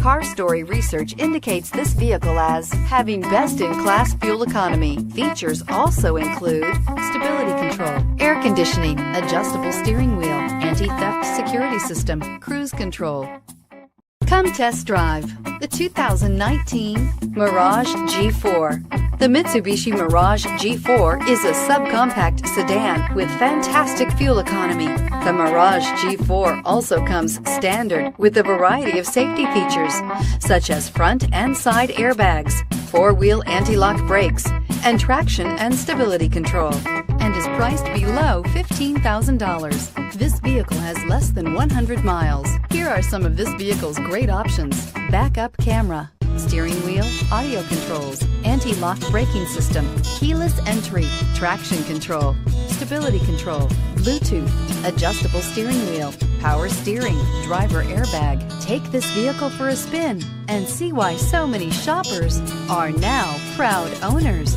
Car Story research indicates this vehicle as having best-in-class fuel economy. Features also include stability control, air conditioning, adjustable steering wheel, anti-theft security system, cruise control. Come test drive the 2019 Mirage G4. The Mitsubishi Mirage G4 is a subcompact sedan with fantastic fuel economy. The Mirage G4 also comes standard with a variety of safety features, such as front and side airbags, four-wheel anti-lock brakes, and traction and stability control, and is priced below $15,000. This vehicle has less than 100 miles. Here are some of this vehicle's great options: backup camera, steering wheel audio controls, anti-lock braking system, keyless entry, traction control, stability control, Bluetooth, adjustable steering wheel, power steering, driver airbag. Take this vehicle for a spin and see why so many shoppers are now proud owners.